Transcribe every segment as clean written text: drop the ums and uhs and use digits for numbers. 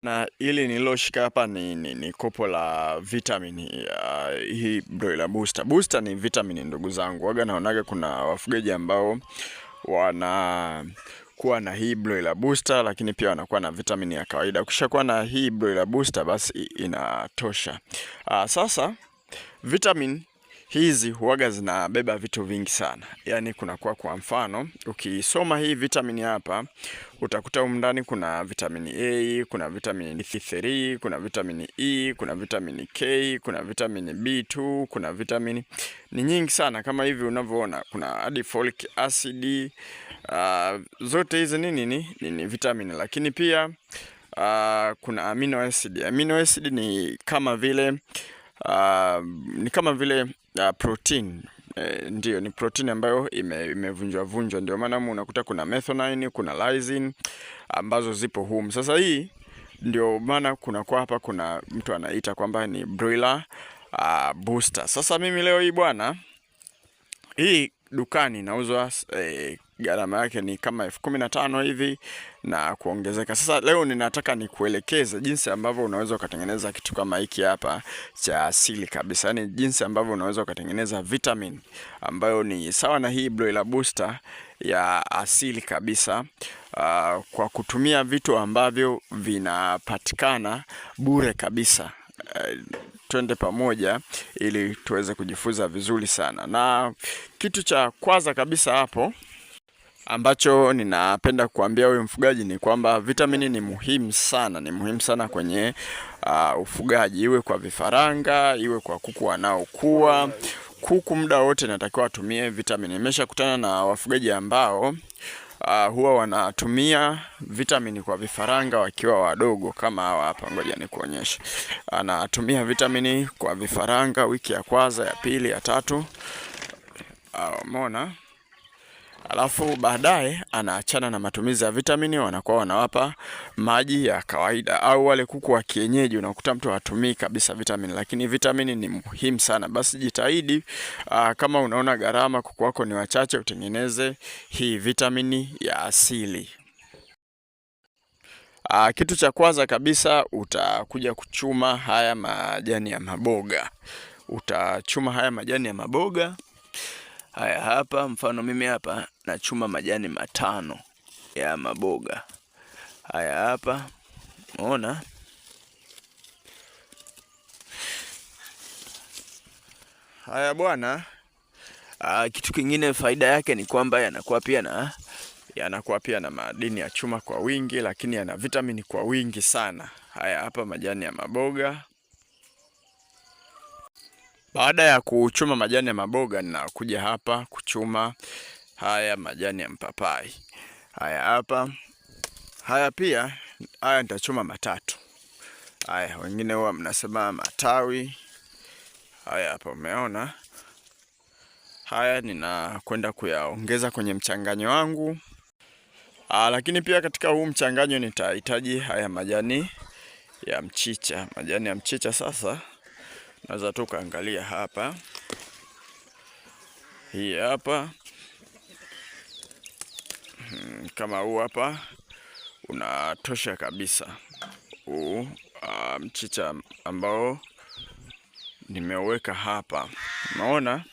Na ili niloshika hapa ni kopo la vitamin hii broiler booster. Booster ni vitamin ndugu zangu. Waga naonaga kuna wafugaji ambao wana kuwa na hii broiler booster lakini pia wanakuwa na vitamin ya kawaida. Ukishakuwa na hii broiler booster basi inatosha. Sasa vitamin hizi huwaga zinabeba vitu vingi sana. Yaani kunakuwa kwa mfano, ukisoma hii vitamin hapa, utakuta humu ndani kuna vitamin A, kuna vitamin D3, kuna vitamin E, kuna vitamin K, kuna vitamin B2, kuna vitamin ni nyingi sana kama hivi unavyoona, kuna hadi folic acid. Zote hizi ni vitamin, lakini pia kuna amino acid. Amino acid ni kama vile protein. Ndio, ni protein ambayo imevunjwa. Ndio maana unakuta kuna methionine, kuna lysine ambazo zipo humu. Sasa hii ndio maana kwa hapa kuna mtu anaita kwamba ni broiler booster. Sasa mimi leo hii bwana, hii dukani inauzwa gharama yake ni kama 15,000 hivi na kuongezeka. Sasa leo ninataka nikuelekeze jinsi ambavyo unaweza ukatengeneza kitu kama hiki hapa cha asili kabisa. Yaani jinsi ambavyo unaweza ukatengeneza vitamin ambayo ni sawa na hii broiler booster ya asili kabisa, kwa kutumia vitu ambavyo vinapatikana bure kabisa. Twende pamoja ili tuweze kujifunza vizuri sana. Na kitu cha kwanza kabisa hapo ambacho ninapenda kuambia huyu mfugaji ni kwamba vitamini ni muhimu sana kwenye ufugaji, iwe kwa vifaranga, iwe kwa kuku wanaokuwa. Kuku muda wote natakiwa atumie vitamini. Nimeshakutana na wafugaji ambao huwa wanatumia vitamini kwa vifaranga wakiwa wadogo kama hawa hapa. Ngoja nikuonyeshe. Anatumia vitamini kwa vifaranga wiki ya kwanza, ya pili, ya tatu. Umeona? Alafu baadaye anaachana na matumizi ya vitamini, wanakuwa wanawapa maji ya kawaida. Au wale kuku wa kienyeji unakuta mtu hatumii kabisa vitamini, lakini vitamini ni muhimu sana. Basi jitahidi, kama unaona gharama kuku wako ni wachache, utengeneze hii vitamini ya asili. Kitu cha kwanza kabisa utakuja kuchuma haya majani ya maboga. Utachuma haya majani ya maboga. Haya hapa, mfano mimi hapa nachuma majani 5 ya maboga. Haya hapa, unaona? Haya bwana, kitu kingine faida yake ni kwamba yanakuwa pia na madini ya chuma kwa wingi, lakini yana vitamini kwa wingi sana. Haya hapa majani ya maboga. Baada ya kuchuma majani ya maboga, ninakuja hapa kuchuma haya majani ya mpapai. Haya hapa. Haya pia, haya nitachuma 3. Haya, wengine huwa mnasema matawi. Haya hapa, umeona? Haya ninakwenda kuyaongeza kwenye mchanganyo wangu. Lakini pia katika huu mchanganyo nitahitaji haya majani ya mchicha. Majani ya mchicha sasa naweza tu kaangalia hapa. Hii hapa. Kama huu hapa unatosha kabisa. Huu mchicha ambao nimeweka hapa. Unaona?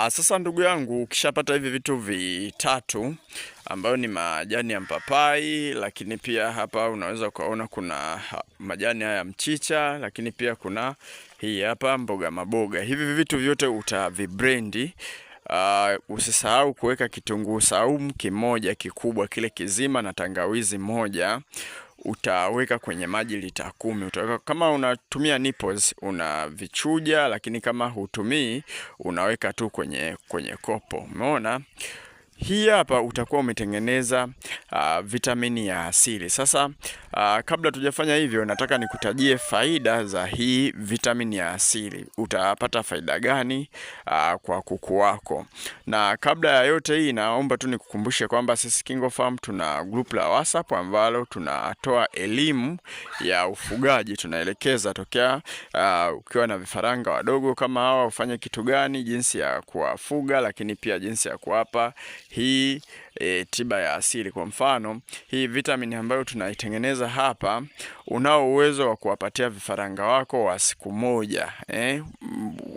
Sasa ndugu yangu, ukishapata hivi vitu vitatu ambayo ni majani ya mpapai, lakini pia hapa unaweza ukaona kuna majani haya ya mchicha, lakini pia kuna hii hapa mboga maboga. Hivi vitu vyote utavibrendi. Usisahau kuweka kitunguu saumu kimoja kikubwa kile kizima na tangawizi moja. Utaweka kwenye maji lita 10. Utaweka, kama unatumia nipples unavichuja, lakini kama hutumii unaweka tu kwenye kopo. Umeona? Hii hapa utakuwa umetengeneza vitamini ya asili. Sasa kabla tujafanya hivyo, nataka nikutajie faida za hii vitamini ya asili. Utapata faida gani kwa kuku wako? Na kabla ya yote hii, naomba tu nikukumbushe kwamba sisi KingoFarm tuna group la WhatsApp ambalo tunatoa elimu ya ufugaji. Tunaelekeza tokea ukiwa na vifaranga wadogo kama hawa ufanye kitu gani, jinsi ya kuwafuga, lakini pia jinsi ya kuwapa hii tiba ya asili. Kwa mfano, hii vitamini ambayo tunaitengeneza hapa, unao uwezo wa kuwapatia vifaranga wako wa siku moja.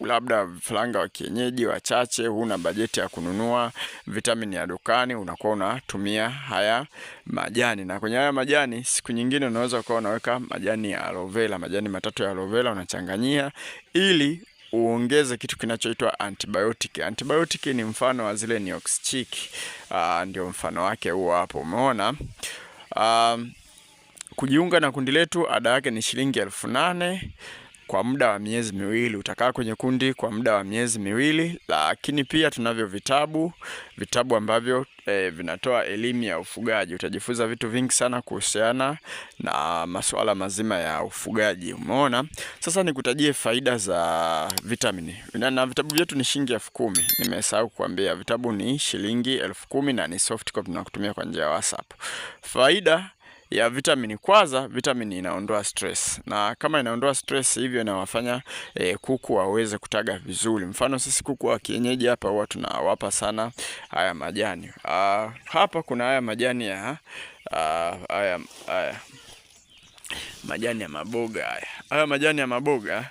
Labda vifaranga wa kienyeji wachache, huna bajeti ya kununua vitamini ya dukani, unakuwa unatumia haya majani. Na kwenye haya majani, siku nyingine unaweza ukawa unaweka majani ya aloe vera, majani matatu ya aloe vera unachanganyia, ili uongeze kitu kinachoitwa antibiotic. Antibiotic ni mfano wa zile Nioxchic. Ndio mfano wake huo hapo, umeona. Kujiunga na kundi letu, ada yake ni shilingi 8,000 kwa muda wa miezi miwili. Utakaa kwenye kundi kwa muda wa miezi miwili, lakini pia tunavyo vitabu ambavyo vinatoa elimu ya ufugaji. Utajifunza vitu vingi sana kuhusiana na masuala mazima ya ufugaji, umeona. Sasa nikutajie faida za vitamini. Na vitabu vyetu ni shilingi 10,000. Nimesahau kuambia, vitabu ni shilingi 10,000 na ni soft copy, tunakutumia kwa njia ya WhatsApp. Faida ya vitamini, kwanza vitamini inaondoa stress, na kama inaondoa stress hivyo inawafanya kuku waweze kutaga vizuri. Mfano sisi kuku wa kienyeji hapa huwa tunawapa sana haya majani. Hapa kuna haya majani ya majani ya maboga. Haya majani ya maboga,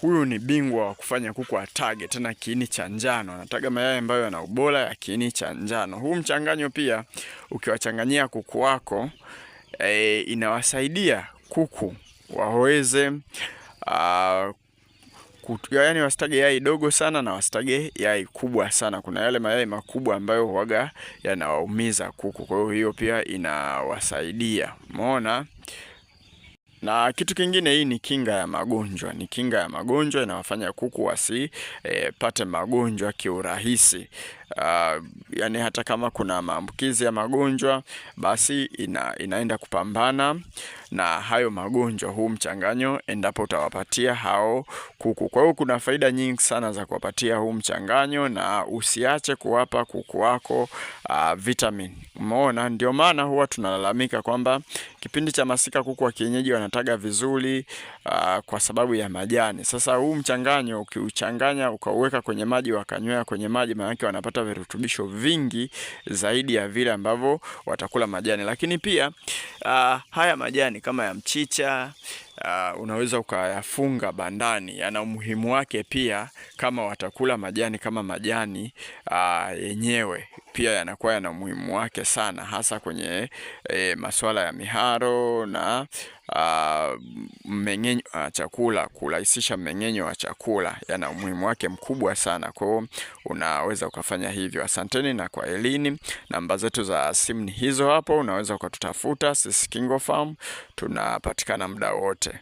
huyu ni bingwa wa kufanya kuku atage, tena kiini cha njano. Anataga mayai ambayo yana ubora ya kiini cha njano. Huu mchanganyo pia ukiwachanganyia kuku wako, inawasaidia kuku waweze yaani wasitage yai dogo sana na wasitage yai kubwa sana. Kuna yale mayai makubwa ambayo huwaga yanawaumiza kuku, kwa hiyo pia inawasaidia, umeona. Na kitu kingine, hii ni kinga ya magonjwa. Ni kinga ya magonjwa, inawafanya kuku wasipate magonjwa kiurahisi. Yani hata kama kuna maambukizi ya magonjwa, basi inaenda kupambana na hayo magonjwa, huu mchanganyo, endapo utawapatia hao kuku. Kwa hiyo kuna faida nyingi sana za kuwapatia huu mchanganyo, na usiache kuwapa kuku wako vitamin, umeona. Ndio maana huwa tunalalamika kwamba kipindi cha masika kuku wa kienyeji wanataga vizuri kwa sababu ya majani. Sasa huu mchanganyo ukiuchanganya ukauweka kwenye maji, wakanywea kwenye maji, maana yake wanapata virutubisho vingi zaidi ya vile ambavyo watakula majani. Lakini pia haya majani kama ya mchicha, unaweza ukayafunga bandani, yana umuhimu wake pia. Kama watakula majani kama majani yenyewe, pia yanakuwa yana umuhimu wake sana, hasa kwenye masuala ya miharo na mmeng'enyo wa chakula, kurahisisha mmeng'enyo wa chakula, yana umuhimu wake mkubwa sana. Kwa hiyo unaweza ukafanya hivyo. Asanteni na kwa elini. Namba zetu za simu ni hizo hapo, unaweza ukatutafuta. Sisi KingoFarm tunapatikana muda wote.